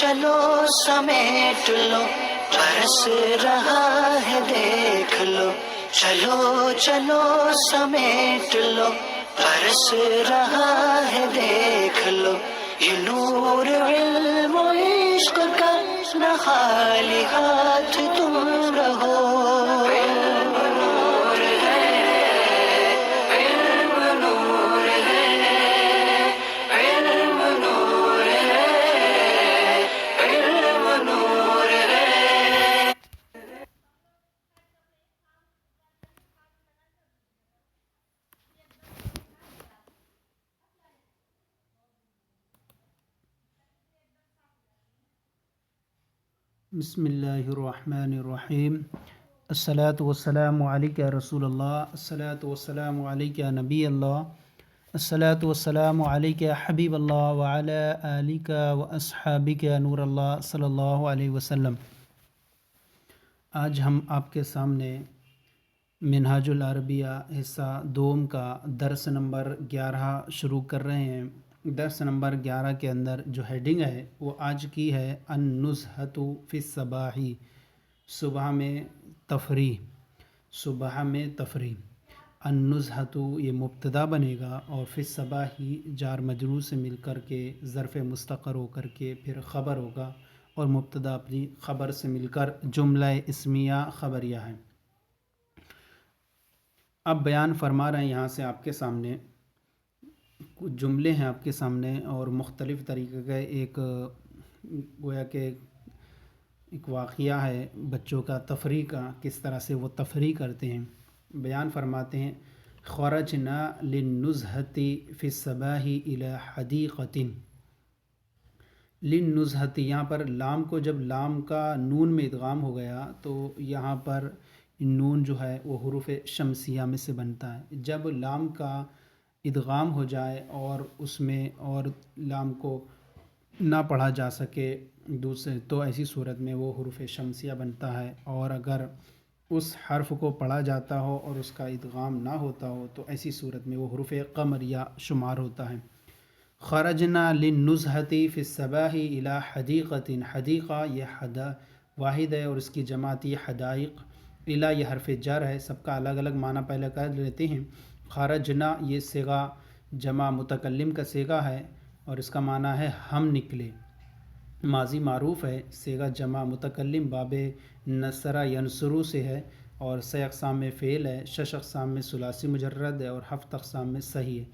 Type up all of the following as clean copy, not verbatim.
چلو سمیٹ لو برس رہا ہے دیکھ لو، چلو چلو سمیٹ لو برس رہا ہے دیکھ لو، یہ نور علم و عشق کا نہ خالی ہاتھ تم رہو۔ علم نور ہے، علم نور ہے، علم نور ہے، علم نور ہے۔ بسم اللہ الرحمن الرحیم۔ الصلاۃ والسلام علیک یا رسول اللہ، الصلاۃ والسلام علیک یا نبی اللہ، الصلاۃ والسلام علیک یا حبیب اللہ وعلی آلک و اصحابک یا نور اللہ صلی اللہ علیہ وسلم۔ آج ہم آپ کے سامنے منہاج العربیہ حصہ دوم کا درس نمبر 11 شروع کر رہے ہیں۔ درس نمبر 11 کے اندر جو ہیڈنگ ہے وہ آج کی ہے النزہۃ فی الصباح، صبح میں تفریح، صبح میں تفریح۔ النزہۃ یہ مبتدا بنے گا اور فی الصباح جار مجرور سے مل کر کے ظرف مستقر ہو کر کے پھر خبر ہوگا، اور مبتدا اپنی خبر سے مل کر جملہ اسمیہ خبریہ ہے۔ اب بیان فرما رہے ہیں یہاں سے آپ کے سامنے کچھ جملے ہیں آپ کے سامنے، اور مختلف طریقے کا ایک گویا کہ ایک واقعہ ہے بچوں کا تفریح کا، کس طرح سے وہ تفریح کرتے ہیں۔ بیان فرماتے ہیں خرجنا للنزہۃ فی الصباح الی حدیقۃ۔ للنزہۃ یہاں پر لام کو جب لام کا نون میں ادغام ہو گیا تو یہاں پر نون جو ہے وہ حروف شمسیہ میں سے بنتا ہے۔ جب لام کا ادغام ہو جائے اور اس میں اور لام کو نہ پڑھا جا سکے دوسرے، تو ایسی صورت میں وہ حروف شمسیہ بنتا ہے، اور اگر اس حرف کو پڑھا جاتا ہو اور اس کا ادغام نہ ہوتا ہو تو ایسی صورت میں وہ حروف قمریہ شمار ہوتا ہے۔ خرجنا للنزہۃ فی الصباح الی حدیقۃ، حدیقہ یہ واحد ہے اور اس کی جماعت یہ حدائق، الی یہ حرف جر ہے، سب کا الگ الگ معنی پہلے کر لیتے ہیں۔ خرجنا یہ صیغہ جمع متکلم کا صیغہ ہے اور اس کا معنی ہے ہم نکلے، ماضی معروف ہے، صیغہ جمع متکلم باب نصر ینصرو سے ہے، اور 6 اقسام میں فعل ہے، 6 اقسام میں ثلاثی مجرد ہے اور 7 اقسام میں صحیح ہے۔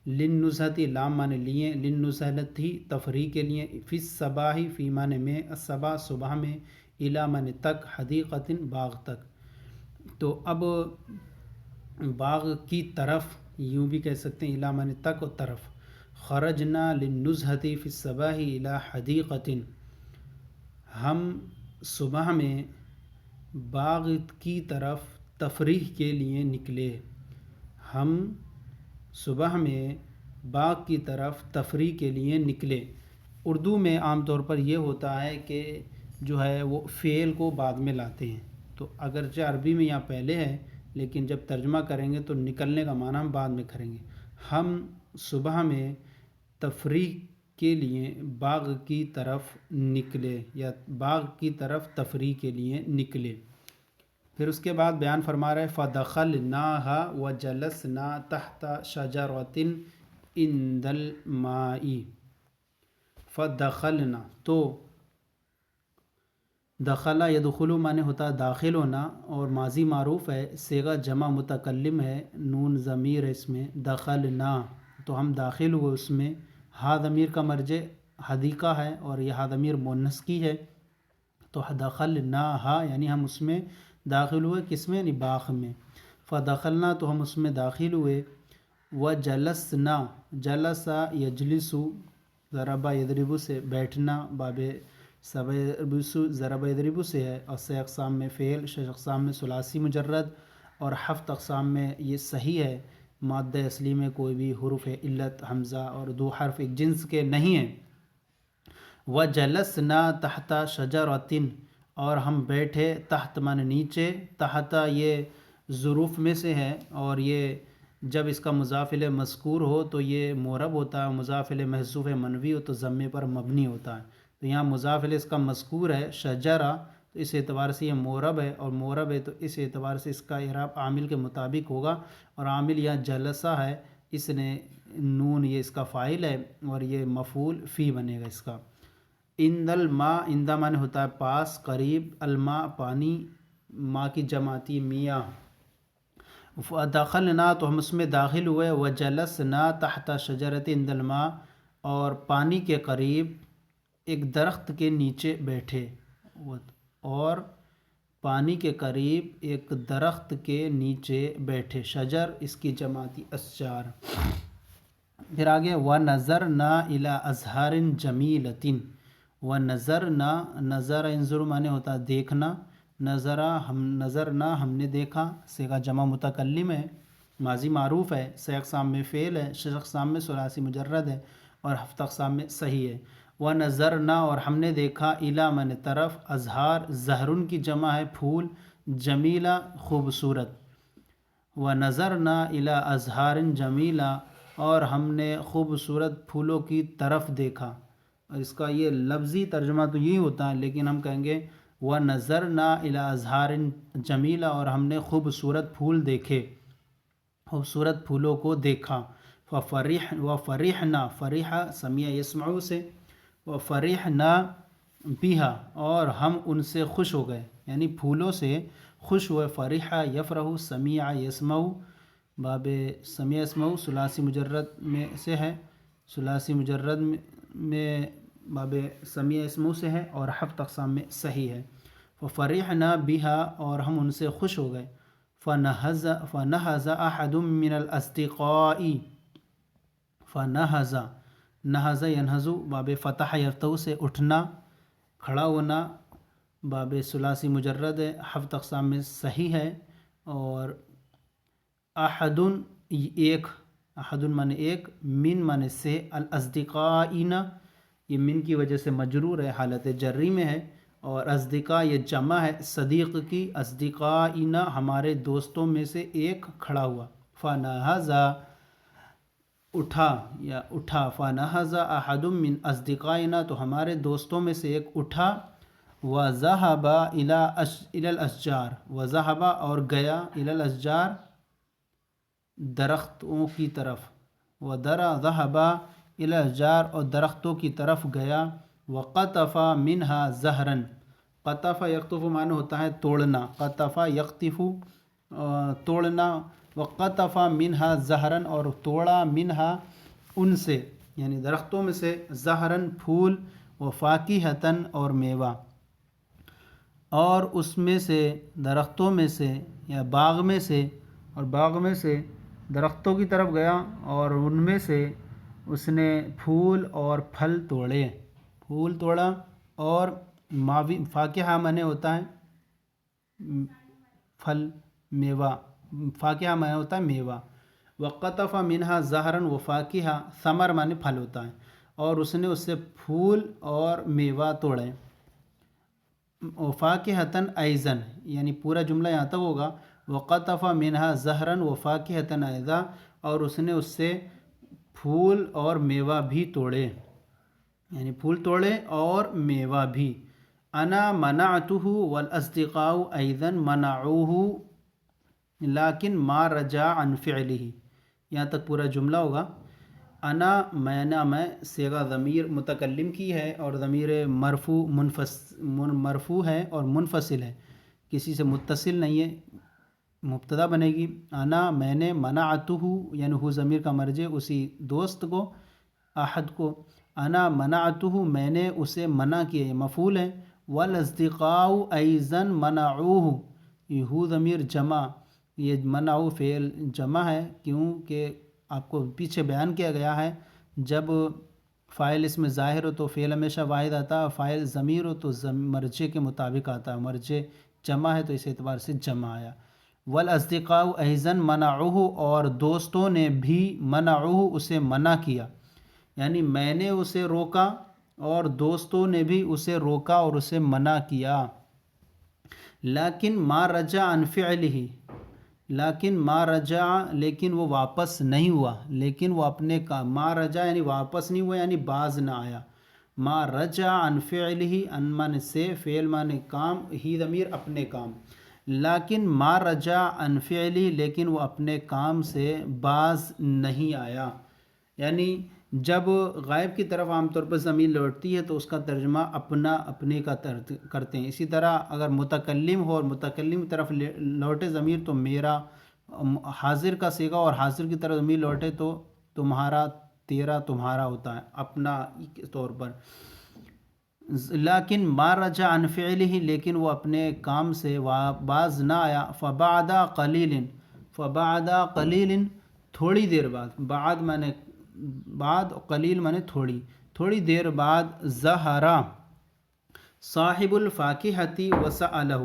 للنزہۃ لام معنی لیے، للنزہۃ تفریح کے لیے، فی الصباح فی معنی میں، الصباح صبح میں، الی معنی تک، حدیقۃ باغ تک۔ تو اب باغ کی طرف یوں بھی کہہ سکتے ہیں، الی معنی تک اور طرف۔ خرجنا للنزہۃ فی الصباح الی حدیقۃ، ہم صبح میں باغ کی طرف تفریح کے لیے نکلے، ہم صبح میں باغ کی طرف تفریح کے لیے نکلے۔ اردو میں عام طور پر یہ ہوتا ہے کہ جو ہے وہ فعل کو بعد میں لاتے ہیں، تو اگرچہ عربی میں یہاں پہلے ہے لیکن جب ترجمہ کریں گے تو نکلنے کا معنی ہم بعد میں کریں گے۔ ہم صبح میں تفریح کے لیے باغ کی طرف نکلے، یا باغ کی طرف تفریح کے لیے نکلے۔ پھر اس کے بعد بیان فرما رہے فَدَخَلْنَاهَا وَجَلَسْنَا تَحْتَ شَجَرَةٍ عِنْدَ الْمَاءِ۔ فَدَخَلْنَا تو دخلا یدخلو معنی ہوتا ہے داخل ہونا، اور ماضی معروف ہے، صیغہ جمع متکلم ہے، نون ضمیر ہے اس میں، دخلنا تو ہم داخل ہوئے اس میں۔ ہا ضمیر کا مرجع حدیقہ ہے اور یہ ہا ضمیر مؤنث کی ہے، تو دخلناہا یعنی ہم اس میں داخل ہوئے، کس میں؟ یعنی باغ میں۔ فدخلنا تو ہم اس میں داخل ہوئے، وجلسنا جلسا یجلسو ضربہ یضربو سے بیٹھنا، باب ضرب یضرب سے ہے، اور 6 اقسام میں فعل، 6 اقسام میں ثلاثی مجرد اور 7 اقسام میں یہ صحیح ہے، مادہ اصلی میں کوئی بھی حروف علت حمزہ اور 2 حرف ایک جنس کے نہیں ہیں۔ وَجَلَسْنَا تَحْتَ شَجَرَةٍ اور ہم بیٹھے، تحت معنی نیچے، تحت یہ ظروف میں سے ہے، اور یہ جب اس کا مضاف الیہ مذکور ہو تو یہ معرب ہوتا ہے، مضاف الیہ محذوف منوی ہو تو ضمے پر مبنی ہوتا ہے۔ تو یہاں مضاف الیہ اس کا مذکور ہے شجرہ، تو اس اعتبار سے یہ مورب ہے، اور مورب ہے تو اس اعتبار سے اس کا اعراب عامل کے مطابق ہوگا، اور عامل یہاں جلسہ ہے، اس نے نون یہ اس کا فاعل ہے اور یہ مفعول فی بنے گا اس کا۔ اند الماء، اندہ معنی ہوتا ہے پاس، قریب، الماء پانی، ماء کی جمع آتی ہے میاں۔ فدخلنا تو ہم اس میں داخل ہوئے، وجلسنا تحت شجرۃ عند الماء، اور پانی کے قریب ایک درخت کے نیچے بیٹھے، اور پانی کے قریب ایک درخت کے نیچے بیٹھے، شجر اس کی جمع آتی اشجار۔ پھر آگے وَنَظَرْنَا إِلَىٰ أَزْهَارٍ جَمِيلَةٍ، وَنَظَرْنَا، نظر انظر معنی ہوتا ہے دیکھنا، نظرا ہم، نظرنا ہم نے دیکھا، صیغہ جمع متکلم ہے، ماضی معروف ہے، سے اقسام میں فعل ہے، شش اقسام میں ثلاثی مجرد ہے، اور ہفت اقسام میں صحیح ہے۔ وَنَظَرْنَا اور ہم نے دیکھا، اِلیٰ من طرف، ازہار زہرن کی جمع ہے پھول، جمیلہ خوبصورت۔ وَنَظَرْنَا إِلَىٰ أَزْهَارٍ جَمِيلَةٍ اور ہم نے خوبصورت پھولوں کی طرف دیکھا، اور اس کا یہ لفظی ترجمہ تو یہی ہوتا ہے، لیکن ہم کہیں گے وَنَظَرْنَا إِلَىٰ أَزْهَارٍ جَمِيلَةٍ اور ہم نے خوبصورت پھول دیکھے، خوبصورت پھولوں کو دیکھا۔ وَفَرِحْنَا، فرحہ سمیع یسمعُ سے، وَفَرِحْنَا بِهَا اور ہم ان سے خوش ہو گئے، یعنی پھولوں سے خوش ہوئے۔ فرحہ یفرح، سمیع یسمع، باب سمیع یسمع ثلاثی مجرد میں سے ہے، ثلاثی مجرد میں باب سمیع یسمع سے ہے، اور ہفت اقسام میں صحیح ہے۔ فَفَرِحْنَا بِهَا اور ہم ان سے خوش ہو گئے۔ فَنَهَزَ أَحَدٌ مِّنَ الْأَصْدِقَاءِ، فَنَهَزَ، نہز ینہز باب فتح یفتح سے اٹھنا، کھڑا ہونا، باب ثلاثی مجرد ہے، ہفت اقسام میں صحیح ہے، اور احد ایک، احد معنی ایک، من معنی سے، الاصدقائین یہ من کی وجہ سے مجرور ہے، حالت جری میں ہے، اور اصدقاء یہ جمع ہے صدیق کی، اصدقائین ہمارے دوستوں میں سے ایک کھڑا ہوا۔ فنہز اٹھا یا اٹھا، فنہز احد من اصدقائنا تو ہمارے دوستوں میں سے ایک اٹھا، وذهب الى الاشجار، وذهب اور گیا، الى الاشجار درختوں کی طرف، ذهب الى الاشجار اور درختوں کی طرف گیا، وقطف منها زهرا، قطف یقطف معنی ہوتا ہے توڑنا، قطف یقطف توڑنا، وقطف منها زهرا اور توڑا منها ان سے، یعنی درختوں میں سے، زہرا پھول، وفاکہۃ اور میوہ، اور اس میں سے درختوں میں سے یا باغ میں سے، اور باغ میں سے درختوں کی طرف گیا اور ان میں سے اس نے پھول اور پھل توڑے، پھول توڑا، اور ماوی فاکہہ معنی ہوتا ہے پھل، میوہ، فاکہہ معنی ہوتا ہے میوہ، وقطف منها زہرا وفاکہہ، ثمر معنی پھل ہوتا ہے، اور اس نے اس سے پھول اور میوہ توڑے۔ وفاکہۃ ایضا یعنی پورا جملہ یہاں تک ہوگا، وقطف منها زہرا وفاکہۃ ایضا اور اس نے اس سے پھول اور میوہ بھی توڑے، یعنی پھول توڑے اور میوہ بھی۔ انا منعته والاصدقاء ایضا منعوه لیکن ما رجع عن فعله، یہاں تک پورا جملہ ہوگا۔ انا میں صیغہ ضمیر متکلم کی ہے، اور ضمیر مرفوع ہے اور منفصل ہے، کسی سے متصل نہیں ہے، مبتدا بنے گی۔ انا میں نے، منعته یعنی ہو ضمیر کا مرجع اسی دوست کو، احد کو، انا منعته میں نے اسے منع کیا، یہ مفعول ہے۔ والاصدقاء ایضا منعوه یہ ہو ضمیر جمع، یہ منعو فعل جمع ہے، کیونکہ آپ کو پیچھے بیان کیا گیا ہے جب فاعل اس میں ظاہر ہو تو فعل ہمیشہ واحد آتا ہے، اور فاعل ضمیر ہو تو مرجع کے مطابق آتا ہے، مرجع جمع ہے تو اس اعتبار سے جمع آیا۔ والاصدقاء ایضا منعوه اور دوستوں نے بھی، منعوه اسے منع کیا، یعنی میں نے اسے روکا اور دوستوں نے بھی اسے روکا اور اسے منع کیا۔ لیکن ما رجع عن فعله، لیکن ما رجع لیکن وہ واپس نہیں ہوا، لیکن وہ اپنے کا، ما رجع یعنی واپس نہیں ہوا، یعنی باز نہ آیا، ما رجع عن فعلہ، ان معنی سے، فعل معنی کام، ہی ضمیر اپنے کام، لیکن ما رجع عن فعلہ، لیکن وہ اپنے کام سے باز نہیں آیا، یعنی جب غائب کی طرف عام طور پر ضمیر لوٹتی ہے تو اس کا ترجمہ اپنا اپنے کا کرتے ہیں. اسی طرح اگر متکلم ہو اور متکلم کی طرف لوٹے ضمیر تو میرا، حاضر کا صیغہ اور حاضر کی طرف ضمیر لوٹے تو تمہارا، تیرا، تمہارا ہوتا ہے اپنا کے طور پر. لیکن ما رجع عن فعلہ، لیکن وہ اپنے کام سے باز نہ آیا. فبعد قلیل، فبعد قلیل، تھوڑی دیر بعد، بعد معنی بعد، قلیل معنی تھوڑی، تھوڑی دیر بعد، ظہرا صاحب الفاکہۃ وسألہ،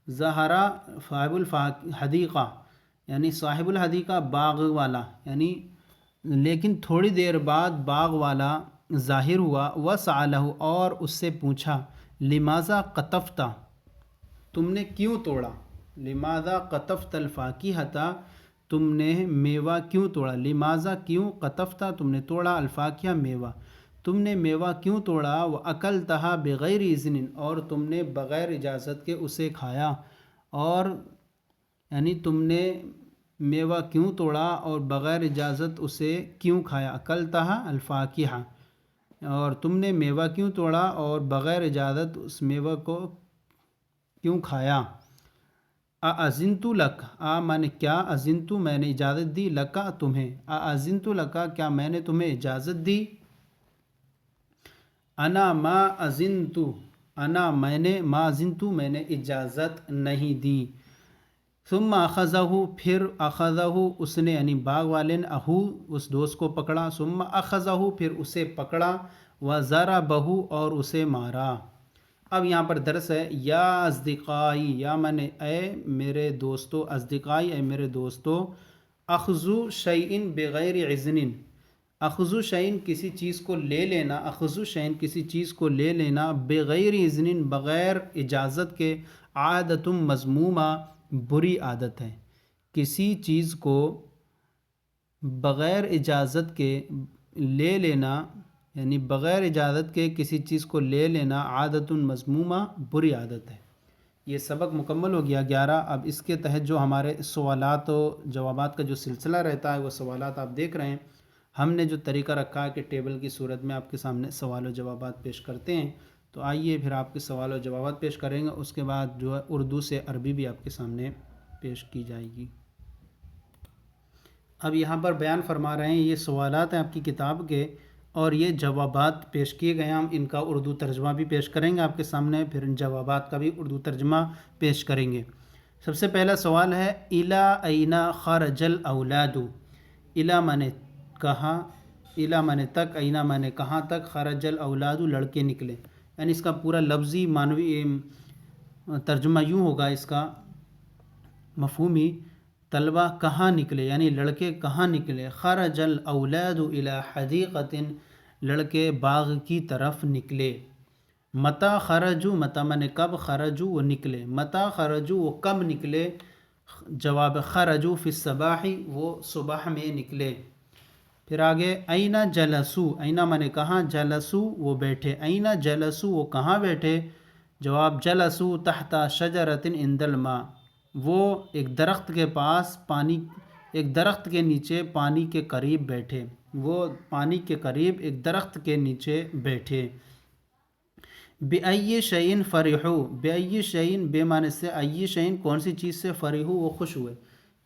ظہرا صاحب الحدیقہ، یعنی صاحب الحدیقہ باغ والا، یعنی لیکن تھوڑی دیر بعد باغ والا ظاہر ہوا. وسألہ، اور اس سے پوچھا، لماذا قطفت، تم نے کیوں توڑا، لماذا قطفت الفاکہۃ، تم نے میوہ کیوں توڑا، لماذا کیوں، قطفت تم نے توڑا، الفاکہہ میوہ، تم نے میوہ کیوں توڑا. وَأَكَلْتَهَا بِغَيْرِ إِذْنٍ، اور تم نے بغیر اجازت کے اسے کھایا، اور یعنی تم نے میوہ کیوں توڑا اور بغیر اجازت اسے کیوں کھایا. اکلتہا الفاکہہ، اور تم نے میوہ کیوں توڑا اور بغیر اجازت اس میوہ کو کیوں کھایا. اَأَذِنْتُ لَكَ، مانے کیا، اذنتُ میں نے اجازت دی، لکا تمہیں، اَأَذِنْتُ لَكَ کیا میں نے تمہیں اجازت دی. انا ما اذنت، انا میں نے، ما اذنت میں نے اجازت نہیں دی. ثم اخذہ، پھر اخذہ اس نے، یعنی باغ والے نے، اہو اس دوست کو پکڑا. ثم اخذہ پھر اسے پکڑا. وضربہ اور اسے مارا. اب یہاں پر درس ہے، یا اصدقائی، یا مانے اے میرے دوستو، اصدقائی اے میرے دوستو، اخذو شیئن بغیر اذن، اخذو شیئن کسی چیز کو لے لینا، اخذو شیئن کسی چیز کو لے لینا، بغیر اذن بغیر اجازت کے، عادت مذمومہ بری عادت ہے. کسی چیز کو بغیر اجازت کے لے لینا، یعنی بغیر اجازت کے کسی چیز کو لے لینا، عادت مذمومہ بری عادت ہے. یہ سبق مکمل ہو گیا 11. اب اس کے تحت جو ہمارے سوالات و جوابات کا جو سلسلہ رہتا ہے وہ سوالات آپ دیکھ رہے ہیں. ہم نے جو طریقہ رکھا ہے کہ ٹیبل کی صورت میں آپ کے سامنے سوال و جوابات پیش کرتے ہیں، تو آئیے پھر آپ کے سوال و جوابات پیش کریں گے. اس کے بعد جو ہے اردو سے عربی بھی آپ کے سامنے پیش کی جائے گی. اب یہاں پر بیان فرما رہے ہیں، یہ سوالات ہیں آپ کی کتاب کے اور یہ جوابات پیش کیے گئے ہیں. ہم ان کا اردو ترجمہ بھی پیش کریں گے آپ کے سامنے، پھر ان جوابات کا بھی اردو ترجمہ پیش کریں گے. سب سے پہلا سوال ہے، الا این خرج الاولاد، الا مانے کہاں، الا مانے تک، اینا مانے کہاں تک، خرج الاولاد لڑکے نکلے. یعنی اس کا پورا لفظی معنوی ترجمہ یوں ہوگا، اس کا مفہومی، طلبہ کہاں نکلے، یعنی لڑکے کہاں نکلے. خرج الاولاد الی حدیقۃ، لڑکے باغ کی طرف نکلے. متی خرجوا، متی مانے کب، خرجوا وہ نکلے، متی خرجوا وہ کب نکلے. جواب، خرجوا فی الصباح وہ صبح میں نکلے. پھر آگے، این جلسوا، این مانے کہاں، جلسوا وہ بیٹھے، این جلسوا وہ کہاں بیٹھے. جواب، جلسوا تحت شجرۃ عند الماء، وہ ایک درخت کے پاس، پانی، ایک درخت کے نیچے پانی کے قریب بیٹھے، وہ پانی کے قریب ایک درخت کے نیچے بیٹھے. بِأَيِّ شَيْءٍ فَرِحُوا، بِأَيِّ شَيْءٍ بے معنی سے، أَيِّ شَيْءٍ کون سی چیز سے، فَرِحُوا وہ خوش ہوئے،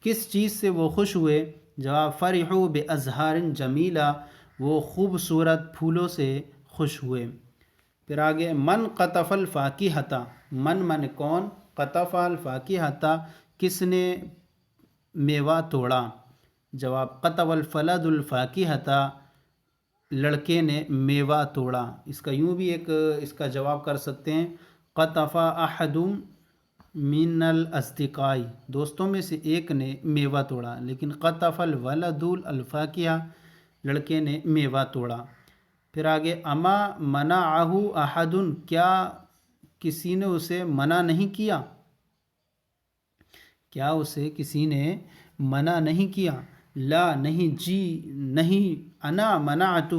کس چیز سے وہ خوش ہوئے. جواب، فَرِحُوا بِأَزْهَارٍ جَمِيلَةٍ وہ خوبصورت پھولوں سے خوش ہوئے. پھر آگے، من قطف الفاکہۃ، من مانے کون، قطف الفاکہۃ کس نے میوہ توڑا. جواب، قطف الفلد الفاکہۃ لڑکے نے میوہ توڑا. اس کا یوں بھی ایک اس کا جواب کر سکتے ہیں، قطف احد من الاصدقاء دوستوں میں سے ایک نے میوہ توڑا، لیکن قطف الولد الفاکہہ لڑکے نے میوہ توڑا. پھر آگے، اما منعہ احد کیا کسی نے اسے منع نہیں کیا، کیا اسے کسی نے منع نہیں کیا. لا نہیں، جی نہیں، انا منعتہ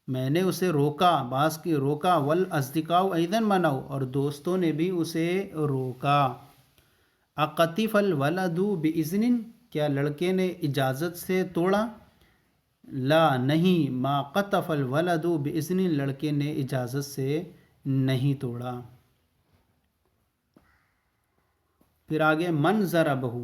میں نے اسے روکا، بعض کی روکا، والاصدقاء ایضاً منعوا، اور دوستوں نے بھی اسے روکا۔ اقطف الولد باذن، کیا لڑکے نے اجازت سے توڑا؟ لا نہیں، ما قطف الولد باذن، لڑکے نے اجازت سے نہیں توڑا۔ پھر آگے من ضربہ،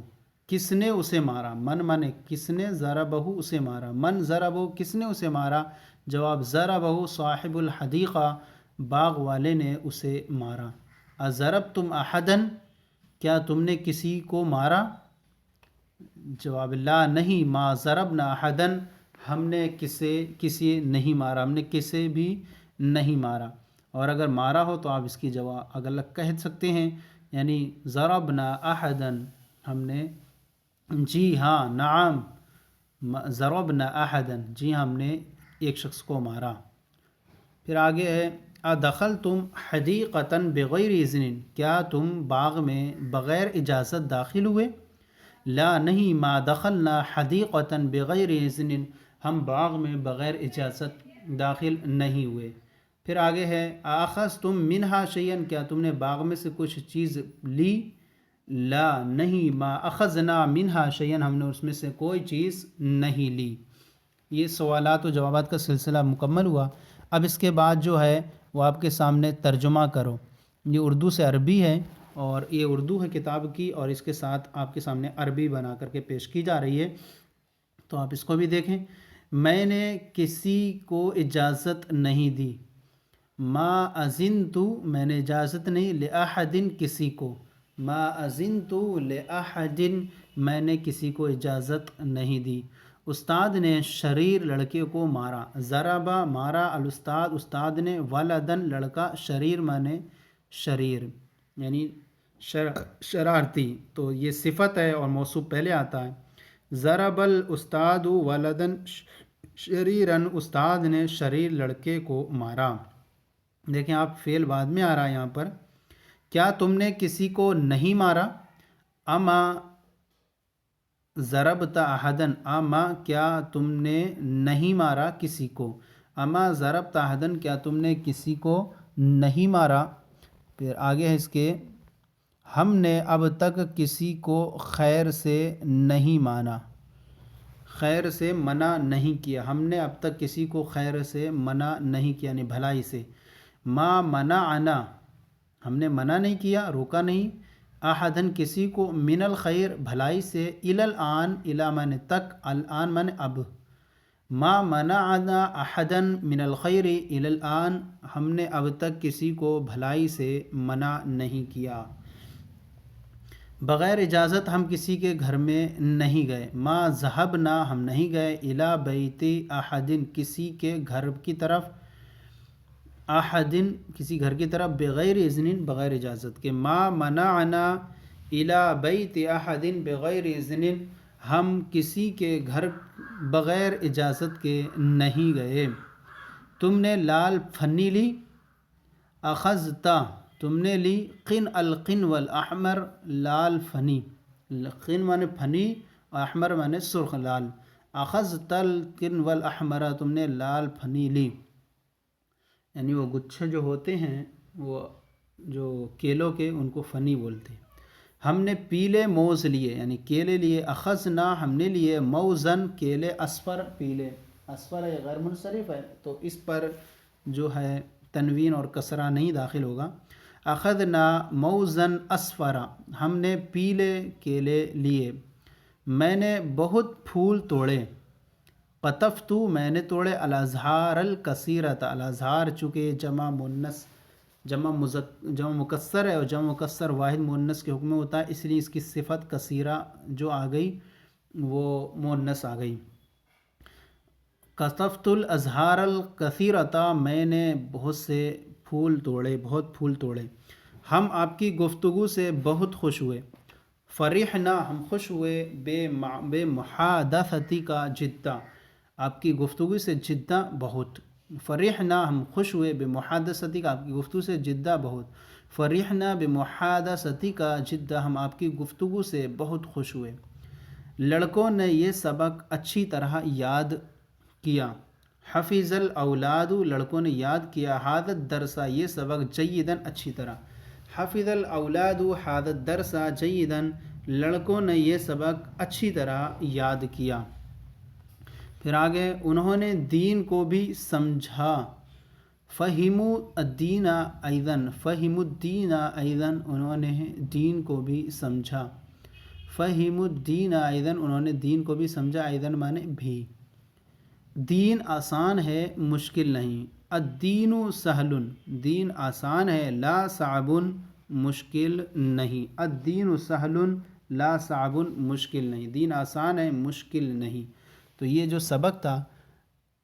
کس نے اسے مارا؟ من مانے کس نے، ضربہ اسے مارا، من ضربہ کس نے اسے مارا؟ جواب ضربہ صاحب الحدیقہ، باغ والے نے اسے مارا۔ اضربتم احدا، کیا تم نے کسی کو مارا؟ جواب لا نہیں، ما ضربنا احدا، ہم نے کسی نہیں مارا، ہم نے کسے بھی نہیں مارا۔ اور اگر مارا ہو تو آپ اس کی جواب اگر کہہ سکتے ہیں، یعنی ضربنا احدا، ہم نے، جی ہاں، نعم، ضربنا احدا، جی ہم نے ایک شخص کو مارا۔ پھر آگے ہے ادخلتم حدیقۃ بغیر اذن، کیا تم باغ میں بغیر اجازت داخل ہوئے؟ لا نہیں، ما دخلنا حدیقۃ بغیر اذن، ہم باغ میں بغیر اجازت داخل نہیں ہوئے۔ پھر آگے ہے اخذتم منہا شیئا، کیا تم نے باغ میں سے کچھ چیز لی؟ لا نہیں، ما اخذنا منہا شیئا، ہم نے اس میں سے کوئی چیز نہیں لی۔ یہ سوالات و جوابات کا سلسلہ مکمل ہوا۔ اب اس کے بعد جو ہے وہ آپ کے سامنے ترجمہ کرو، یہ اردو سے عربی ہے، اور یہ اردو ہے کتاب کی، اور اس کے ساتھ آپ کے سامنے عربی بنا کر کے پیش کی جا رہی ہے، تو آپ اس کو بھی دیکھیں۔ میں نے کسی کو اجازت نہیں دی، ما اذنت، میں نے اجازت نہیں، لاحد، کسی کو، ما اذنت لاحد، میں نے کسی کو اجازت نہیں دی۔ استاد نے شریر لڑکے کو مارا، ضربا مارا، الاستاد استاد نے، ولدن لڑکا، شریر مانے شریر یعنی شرارتی، تو یہ صفت ہے اور موصوف پہلے آتا ہے۔ ضرب الاستاد ولدن شریرن، استاد نے شریر لڑکے کو مارا۔ دیکھیں آپ فعل بعد میں آ رہا ہے یہاں پر، کیا تم نے کسی کو نہیں مارا؟ اما ضربت احدن، اما کیا تم نے نہیں مارا کسی کو، اما ضربت احدن، کیا تم نے کسی کو نہیں مارا۔ پھر آگے ہے اس کے، ہم نے اب تک کسی کو خیر سے نہیں مانا، خیر سے منع نہیں کیا، ہم نے اب تک کسی کو خیر سے منع نہیں کیا، یعنی بھلائی سے۔ ما منعنا، ہم نے منع نہیں کیا، روکا نہیں، احدن کسی کو، من الخیر بھلائی سے، الی الآن، الی مانے تک، الآن مانے اب، ما منعنا احدا من الخیر الی الآن، ہم نے اب تک کسی کو بھلائی سے منع نہیں کیا۔ بغیر اجازت ہم کسی کے گھر میں نہیں گئے، ما ذهبنا، ہم نہیں گئے، الی بیت احد، کسی کے گھر کی طرف، احد کسی گھر کی طرف، بغیر اذن بغیر اجازت کے، ما منعنا الی بیت احد بغیر اذن، ہم کسی کے گھر بغیر اجازت کے نہیں گئے۔ تم نے لال پھنی لی، اخذتا، تم نے لی، قن القن والاحمر، لال فنی، قن مانے پھنی، احمر مانے سرخ لال، اخذت القن والاحمر، تم نے لال پھنی لی، یعنی وہ گچھے جو ہوتے ہیں وہ جو کیلوں کے، ان کو فنی بولتے ہیں۔ ہم نے پیلے موز لیے، یعنی کیلے لیے، اخذنا، ہم نے لیے، موزن کیلے، اصفر پیلے، اصفر ہے غیر منصرف ہے تو اس پر جو ہے تنوین اور کسرہ نہیں داخل ہوگا۔ اخذنا موزن اصفرا، ہم نے پیلے کیلے لیے۔ میں نے بہت پھول توڑے، قطفتو، میں نے توڑے، الازہار الکثیرۃ، الازہار چونکہ جمع مؤنث، جمع مکسر ہے اور جمع مکسر واحد مؤنث کے حکم میں ہوتا ہے، اس لیے اس کی صفت کثیرہ جو آ گئی وہ مؤنث آ گئی۔ قطفت الازہار الکثیرۃ، میں نے بہت سے پھول توڑے، بہت پھول توڑے۔ ہم آپ کی گفتگو سے بہت خوش ہوئے، فرحنا، ہم خوش ہوئے، بے محادثتی کا جدہ، آپ کی گفتگو سے جدہ بہت، فرحنا ہم خوش ہوئے، بمحادثتی کا، آپ کی گفتگو سے جدہ بہت، فرحنا بمحادثتی کا جدہ، ہم آپ کی گفتگو سے بہت خوش ہوئے۔ لڑکوں نے یہ سبق اچھی طرح یاد کیا، حفظ الاولاد لڑکوں نے یاد کیا حادت درسا یہ سبق جیدن اچھی طرح. حفظ الاولاد حادت درسا جیدن لڑکوں نے یہ سبق اچھی طرح یاد کیا. پھر آگے انہوں نے دین کو بھی سمجھا. فہموا الدین ایضاً فہموا الدین ایضاً انہوں نے دین کو بھی سمجھا. فہموا الدین ایضاً انہوں نے دین کو بھی سمجھا. ایضاً مانے بھی. دین آسان ہے مشکل نہیں. الدین سہل دین آسان ہے لا صعب مشکل نہیں. الدین سہل لا صعب مشکل نہیں. دین آسان ہے مشکل نہیں. تو یہ جو سبق تھا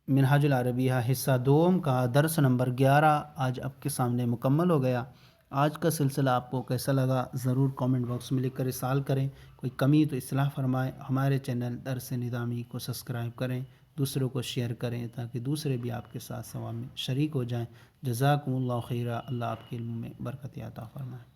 منہاج العربیہ حصہ دوم کا درس نمبر 11 آج آپ کے سامنے مکمل ہو گیا. آج کا سلسلہ آپ کو کیسا لگا ضرور کامنٹ باکس میں لکھ کر ارسال کریں. کوئی کمی تو اصلاح فرمائیں. ہمارے چینل درس نظامی کو سبسکرائب کریں, دوسروں کو شیئر کریں تاکہ دوسرے بھی آپ کے ساتھ ثواب میں شریک ہو جائیں. جزاکم اللہ خیرہ. اللہ آپ کے علم میں برکت عطا فرمائے.